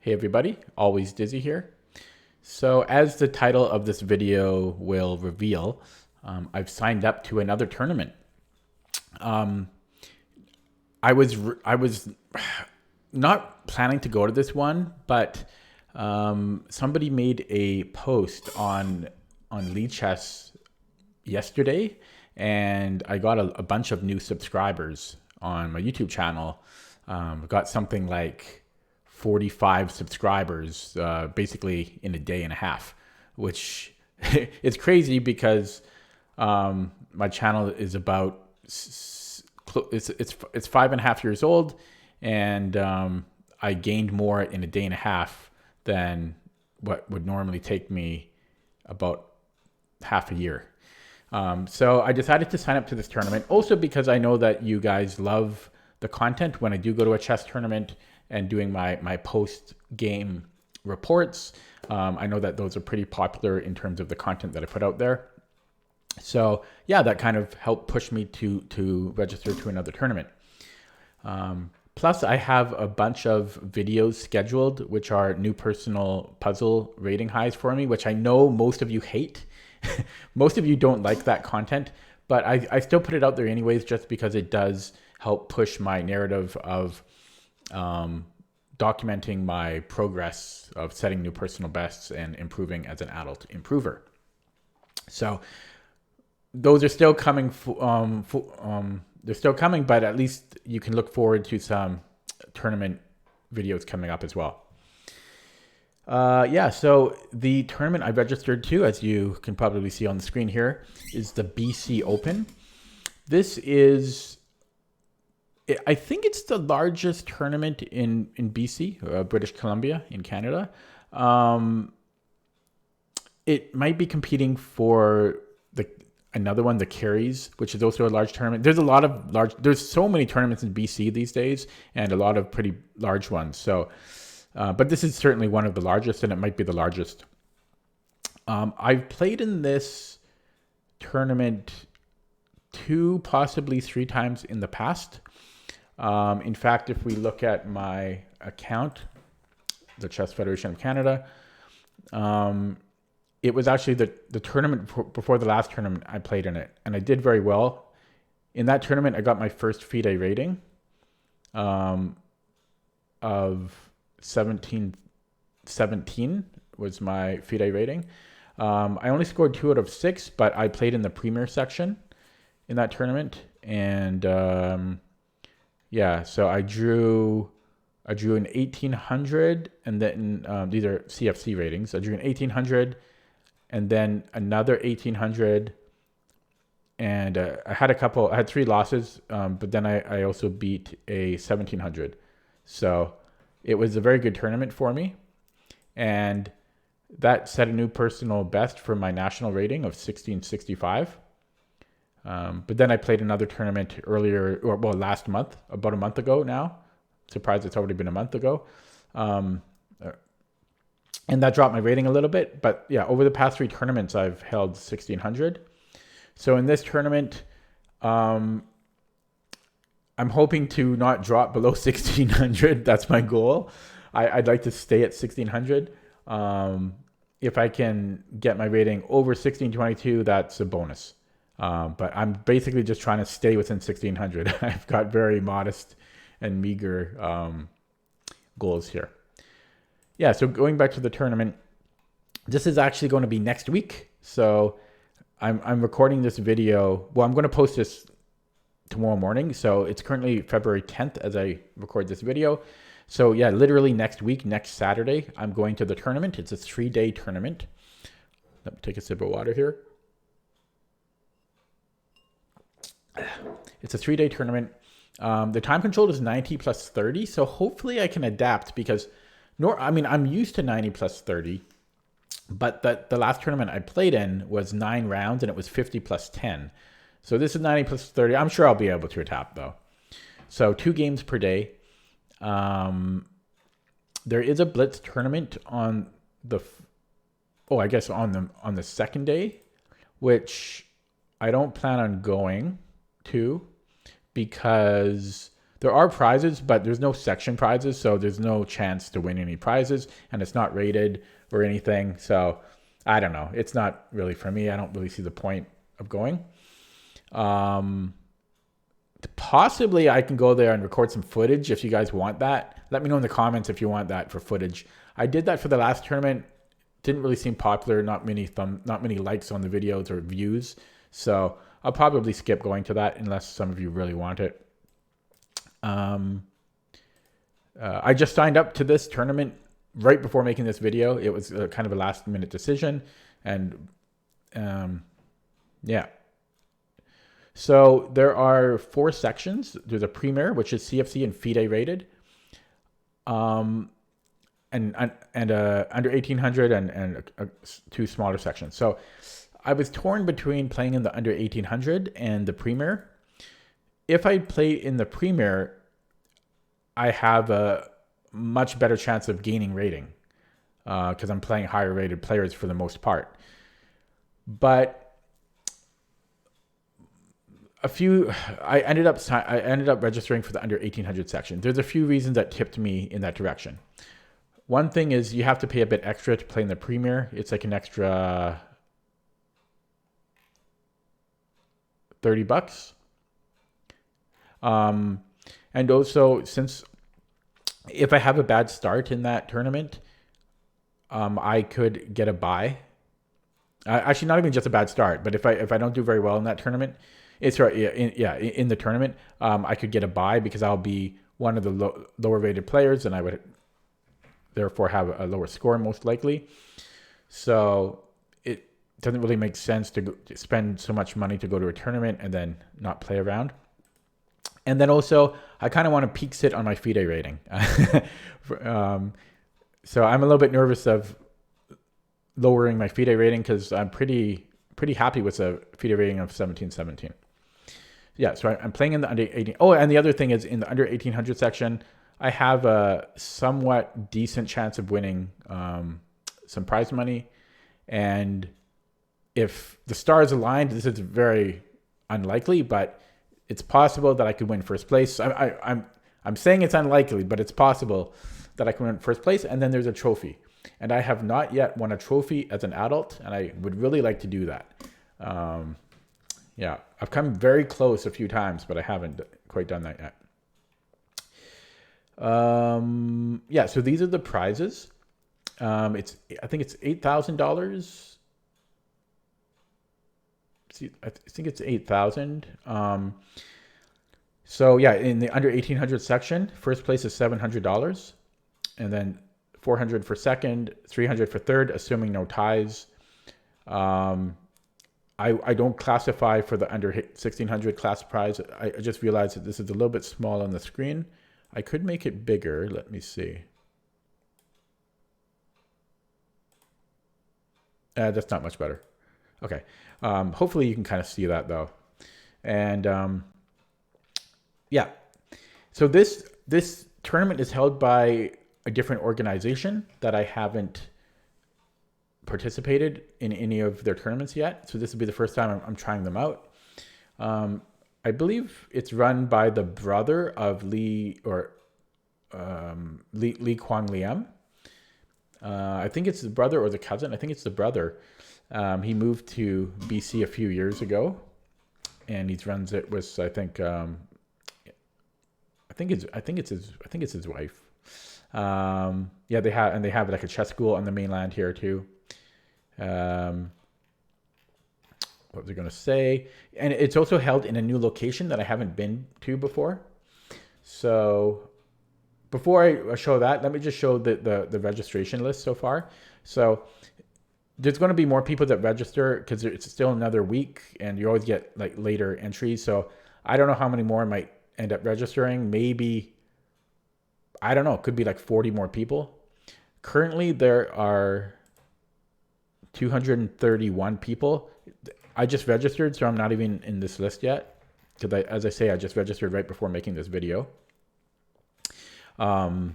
Hey everybody, always Dizzy here. So as the title of this video will reveal, I've signed up to another tournament. Um, I was not planning to go to this one, but somebody made a post on Lead Chess yesterday, and I got a bunch of new subscribers on my YouTube channel. Got something like 45 subscribers basically in a day and a half, which is crazy because my channel is about it's 5.5 years old, and I gained more in a day and a half than what would normally take me about half a year. So I decided to sign up to this tournament also because I know that you guys love the content when I do go to a chess tournament and doing my post game reports. I know that those are pretty popular in terms of the content that I put out there. So yeah, that kind of helped push me to register to another tournament. Plus, I have a bunch of videos scheduled, which are new personal puzzle rating highs for me, which I know most of you hate. Most of you don't like that content, but I still put it out there anyways, just because it does help push my narrative of documenting my progress of setting new personal bests and improving as an adult improver. So those are still coming. They're still coming, but at least you can look forward to some tournament videos coming up as well. Yeah, so the tournament I registered to, as you can probably see on the screen here, is the BC Open. This is, I think it's the largest tournament in BC, British Columbia in Canada. It might be competing for another one, the Carries, which is also a large tournament. There's a lot of there's so many tournaments in BC these days, and a lot of pretty large ones. So, but this is certainly one of the largest, and it might be the largest. I've played in this tournament 2, possibly 3 times in the past. In fact, if we look at my account, the Chess Federation of Canada, it was actually the tournament before the last tournament I played in it, and I did very well. In that tournament, I got my first FIDE rating of 17 was my FIDE rating. I only scored 2 out of 6, but I played in the premier section in that tournament, and yeah, so I drew an 1800, and then these are CFC ratings. I drew an 1800, and then another 1800, and I had 3 losses, but then I also beat a 1700. So it was a very good tournament for me, and that set a new personal best for my national rating of 1665. But then I played another tournament last month, about a month ago now. Surprised it's already been a month ago. And that dropped my rating a little bit. But yeah, over the past 3 tournaments, I've held 1600. So in this tournament, I'm hoping to not drop below 1600. That's my goal. I'd like to stay at 1600. If I can get my rating over 1622, that's a bonus. But I'm basically just trying to stay within 1600. I've got very modest and meager goals here. Yeah, so going back to the tournament, this is actually going to be next week. So I'm recording this video. Well, I'm going to post this tomorrow morning. So it's currently February 10th as I record this video. So yeah, literally next week, next Saturday, I'm going to the tournament. It's a 3-day tournament. Let me take a sip of water here. It's a 3-day tournament. The time control is 90 plus 30. So hopefully I can adapt because I'm used to 90 plus 30, but the last tournament I played in was 9 rounds and it was 50 plus 10. So this is 90 plus 30. I'm sure I'll be able to adapt though. So 2 games per day. There is a blitz tournament on the second day, which I don't plan on going to because there are prizes, but there's no section prizes, so there's no chance to win any prizes, and it's not rated or anything. So I don't know. It's not really for me. I don't really see the point of going. Possibly I can go there and record some footage if you guys want that. Let me know in the comments if you want that for footage. I did that for the last tournament. Didn't really seem popular. Not many likes on the videos or views. So I'll probably skip going to that unless some of you really want it. I just signed up to this tournament right before making this video. It was kind of a last minute decision, and yeah. So there are 4 sections. There's a Premier, which is CFC and FIDE rated, and under 1800 and 2 smaller sections. So I was torn between playing in the under 1800 and the Premier. If I play in the Premier, I have a much better chance of gaining rating because I'm playing higher rated players for the most part. But I ended up registering for the under 1800 section. There's a few reasons that tipped me in that direction. One thing is you have to pay a bit extra to play in the Premier. It's like an extra $30. And also, since if I have a bad start in that tournament, I could get a bye. Actually, not even just a bad start, but if I don't do very well in that tournament, it's right. In the tournament, I could get a bye because I'll be one of the lower rated players, and I would therefore have a lower score most likely. So it doesn't really make sense to spend so much money to go to a tournament and then not play around. And then also, I kind of want to peak sit on my FIDE rating. So I'm a little bit nervous of lowering my FIDE rating because I'm pretty happy with a FIDE rating of 1717. Yeah, so I'm playing in the under 18. Oh, and the other thing is in the under 1800 section, I have a somewhat decent chance of winning some prize money. And if the stars aligned, this is very unlikely, but it's possible that I could win first place. I'm saying it's unlikely, but it's possible that I can win first place. And then there's a trophy. And I have not yet won a trophy as an adult, and I would really like to do that. Yeah, I've come very close a few times, but I haven't quite done that yet. Yeah, so these are the prizes. I think it's $8,000. I think it's 8,000. So yeah, in the under 1800 section, first place is $700, and then 400 for second, 300 for third, assuming no ties. I don't classify for the under 1600 class prize. I just realized that this is a little bit small on the screen. I could make it bigger. Let me see. That's not much better. Okay. Hopefully you can kind of see that though. And yeah. So this tournament is held by a different organization that I haven't participated in any of their tournaments yet. So this will be the first time I'm trying them out. I believe it's run by the brother of Lee Kwang Liam. I think it's the brother or the cousin. I think it's the brother. He moved to BC a few years ago, and he runs it with I think it's his wife. Yeah, they have like a chess school on the mainland here too. What was I going to say? And it's also held in a new location that I haven't been to before. So before I show that, let me just show the registration list so far. So there's going to be more people that register because it's still another week, and you always get like later entries. So I don't know how many more might end up registering. Maybe, I don't know, it could be like 40 more people. Currently, there are 231 people. I just registered, so I'm not even in this list yet. Because as I say, I just registered right before making this video. But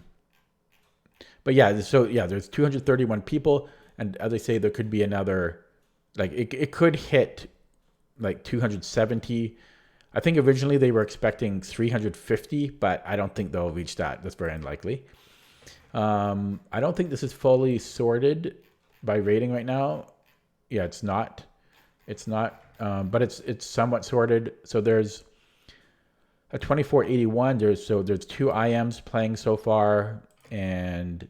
yeah, so yeah, there's 231 people. And as I say, there could be another, like it could hit like 270. I think originally they were expecting 350, but I don't think they'll reach that. That's very unlikely. I don't think this is fully sorted by rating right now. Yeah, it's not. It's not, but it's somewhat sorted. So there's a 2481. There's two IMs playing so far, and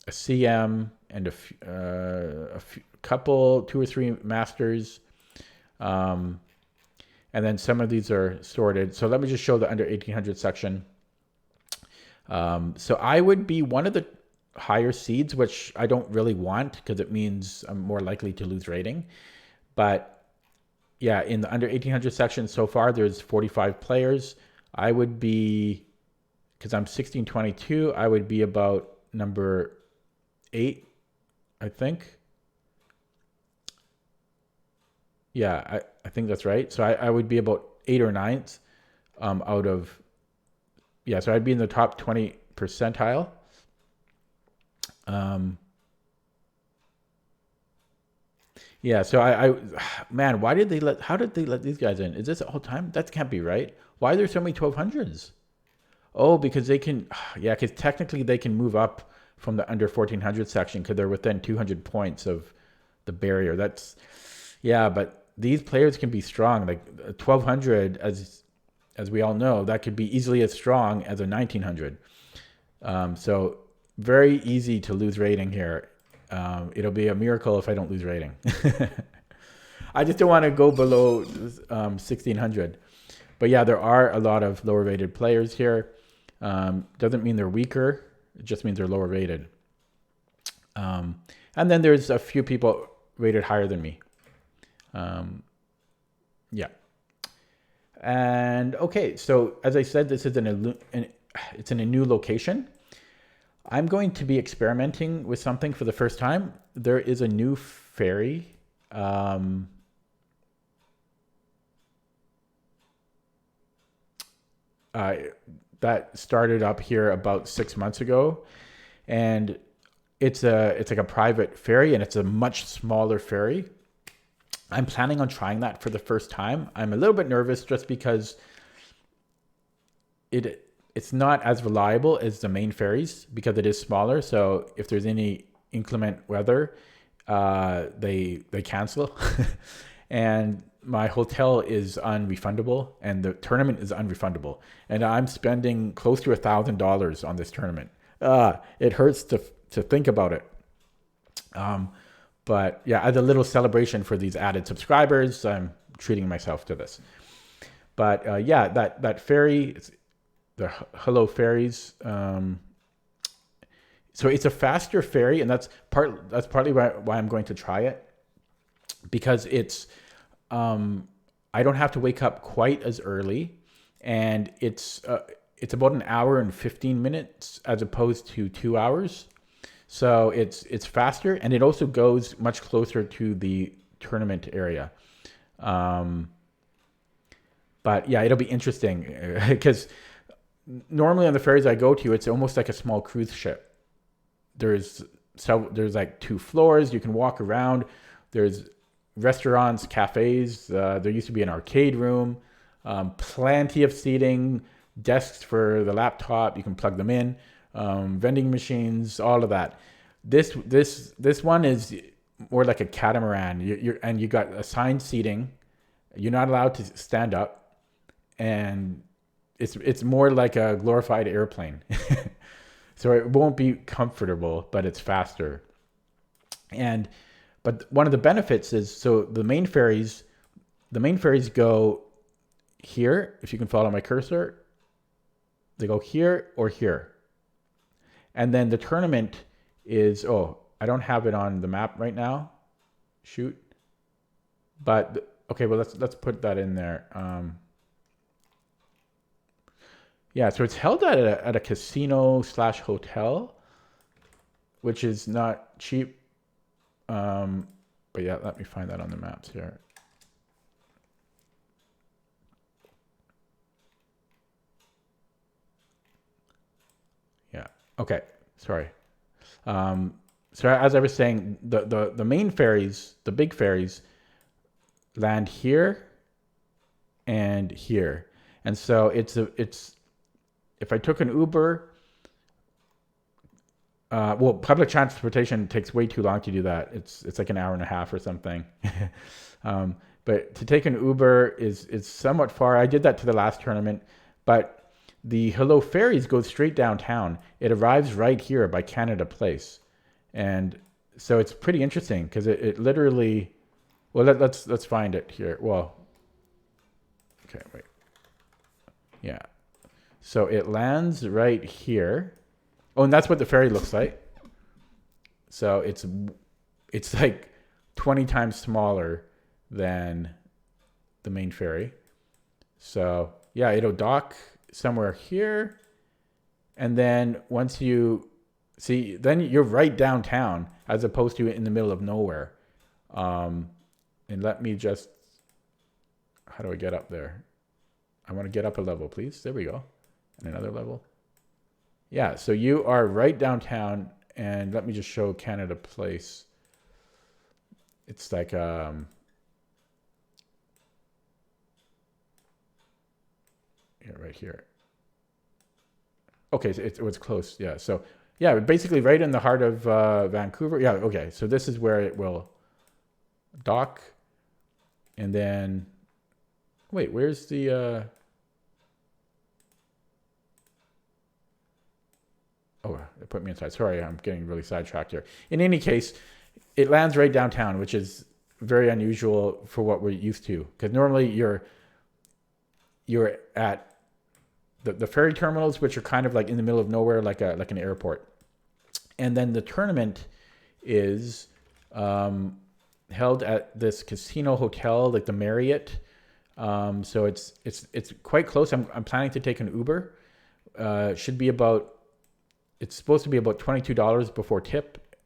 a CM, and couple, two or three masters. And then some of these are sorted. So let me just show the under 1800 section. So I would be one of the higher seeds, which I don't really want because it means I'm more likely to lose rating. But yeah, in the under 1800 section so far, there's 45 players. I would be, because I'm 1622, I would be about number 8, I think. Yeah, I think that's right. So I would be about 8 or 9th out of, yeah, so I'd be in the top 20 percentile. Yeah, so man, how did they let these guys in? Is this the whole time? That can't be right. Why are there so many 1200s? Oh, because they can, yeah, because technically they can move up from the under 1400 section because they're within 200 points of the barrier. Yeah, but these players can be strong. Like 1200, as we all know, that could be easily as strong as a 1900. So very easy to lose rating here. It'll be a miracle if I don't lose rating. I just don't want to go below 1600. But yeah, there are a lot of lower rated players here. Doesn't mean they're weaker. It just means they're lower rated. And then there's a few people rated higher than me. Yeah. And okay, so as I said, this is it's in a new location. I'm going to be experimenting with something for the first time. There is a new ferry. That started up here about 6 months ago, and it's like a private ferry, and it's a much smaller ferry. I'm planning on trying that for the first time. I'm a little bit nervous just because it's not as reliable as the main ferries because it is smaller. So if there's any inclement weather, they cancel. And my hotel is unrefundable, and the tournament is unrefundable. And I'm spending close to $1,000 on this tournament. It hurts to think about it. But yeah, as a little celebration for these added subscribers, I'm treating myself to this. But yeah, that ferry, the Hello Ferries. So it's a faster ferry, and that's partly why I'm going to try it, because it's I don't have to wake up quite as early, and it's about an hour and 15 minutes as opposed to 2 hours. So it's faster, and it also goes much closer to the tournament area. But yeah, it'll be interesting because normally on the ferries I go to, it's almost like a small cruise ship. There's like 2 floors. You can walk around. There's restaurants, cafes. There used to be an arcade room, plenty of seating, desks for the laptop. You can plug them in. Vending machines, all of that. This one is more like a catamaran. You got assigned seating. You're not allowed to stand up, and it's more like a glorified airplane. So it won't be comfortable, but it's faster. But one of the benefits is, so the main ferries go here. If you can follow my cursor, they go here or here. And then the tournament is, I don't have it on the map right now. Shoot. But okay, well let's put that in there. Yeah, so it's held at a casino / hotel, which is not cheap. But yeah, let me find that on the maps here. Yeah. Okay. Sorry. So as I was saying, the main ferries, the big ferries, land here, and here. And so it's if I took an Uber, well, public transportation takes way too long to do that. It's like an hour and a half or something. But to take an Uber is somewhat far. I did that to the last tournament, but the Hello Ferries goes straight downtown. It arrives right here by Canada Place, and so it's pretty interesting because it literally. Well, let's find it here. Well, okay, wait. Yeah, so it lands right here. Oh, and that's what the ferry looks like. So it's like 20 times smaller than the main ferry. So yeah, it'll dock somewhere here. And then once you see, then you're right downtown as opposed to in the middle of nowhere. And let me just, how do I get up there? I want to get up a level, please. There we go. And another level. Yeah, so you are right downtown, and let me just show Canada Place. It's like yeah, right here. Okay, so it was close. Yeah, so yeah, basically right in the heart of Vancouver. Yeah, okay, so this is where it will dock, and then wait, where's the? Oh, it put me inside. Sorry, I'm getting really sidetracked here. In any case, it lands right downtown, which is very unusual for what we're used to. Because normally you're at the ferry terminals, which are kind of like in the middle of nowhere, like an airport. And then the tournament is held at this casino hotel, like the Marriott. So it's quite close. I'm planning to take an Uber. Should be about. It's supposed to be about $22 before tip.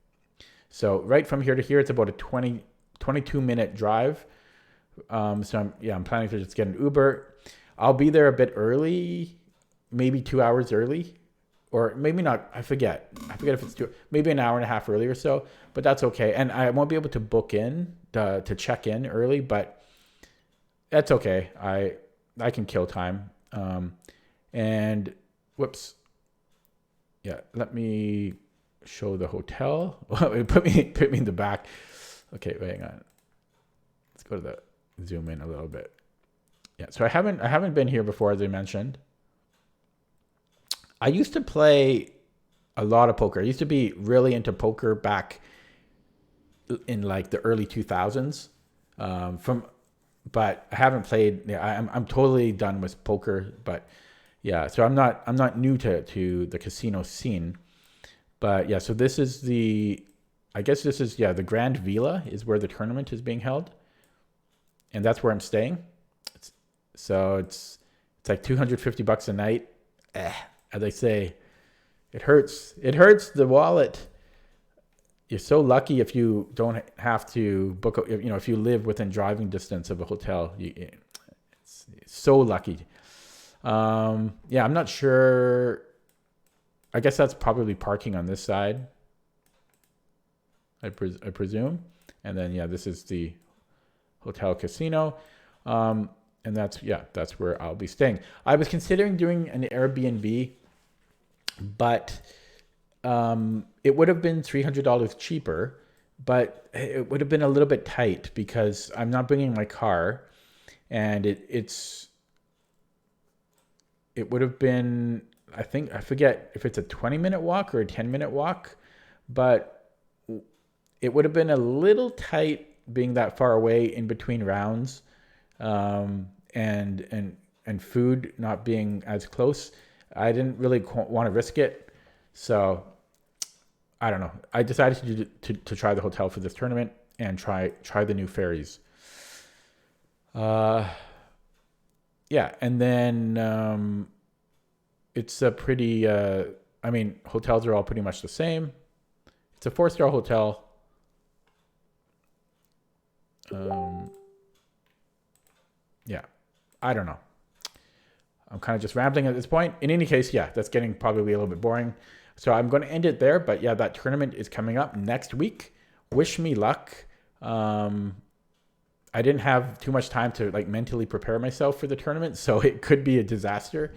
So right from here to here, it's about a 22-minute drive. So I'm planning to just get an Uber. I'll be there a bit early, maybe 2 hours early, or maybe not. I forget if it's maybe an hour and a half early or so, but that's okay. And I won't be able to book in to check in early, but that's okay. I can kill time. And whoops. Yeah, let me show the hotel. It put me in the back. Okay, wait, hang on. Let's go to the zoom in a little bit. Yeah, so I haven't been here before, as I mentioned. I used to play a lot of poker. I used to be really into poker back in like the early 2000s. But I haven't played. Yeah, I'm totally done with poker, but. Yeah, so I'm not new to the casino scene, but yeah, so this is I guess this is the Grand Villa is where the tournament is being held, and that's where I'm staying. It's like $250 a night. As I say, it hurts. It hurts the wallet. You're so lucky if you don't have to book. If you live within driving distance of a hotel, it's so lucky. Yeah, I'm not sure. I guess that's probably parking on this side. I presume. And then, this is the hotel casino. And that's where I'll be staying. I was considering doing an Airbnb, but, it would have been $300 cheaper, but it would have been a little bit tight because I'm not bringing my car, and it would have been, I forget if it's a 20-minute walk or a 10-minute walk, but it would have been a little tight being that far away in between rounds, and food not being as close. I didn't really want to risk it, so I don't know. I decided to try the hotel for this tournament and try the new ferries. Yeah, and then it's a pretty, hotels are all pretty much the same. It's a 4-star hotel. Yeah, I don't know. I'm kind of just rambling at this point. In any case, that's getting probably a little bit boring. So I'm going to end it there. But that tournament is coming up next week. Wish me luck. I didn't have too much time to like mentally prepare myself for the tournament, so it could be a disaster.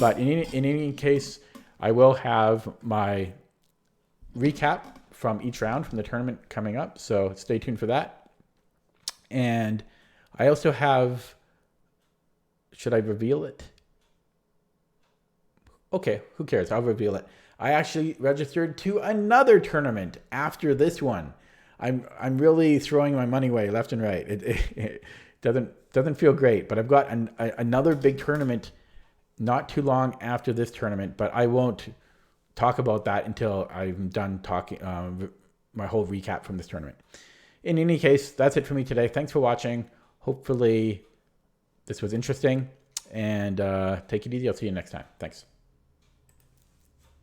But in any case, I will have my recap from each round from the tournament coming up, so stay tuned for that. And I also have, should I reveal it? Okay, who cares? I'll reveal it. I actually registered to another tournament after this one. I'm really throwing my money away left and right. It doesn't feel great, but I've got another big tournament not too long after this tournament, but I won't talk about that until I'm done talking my whole recap from this tournament. In any case, that's it for me today. Thanks for watching. Hopefully this was interesting, and take it easy. I'll see you next time. Thanks.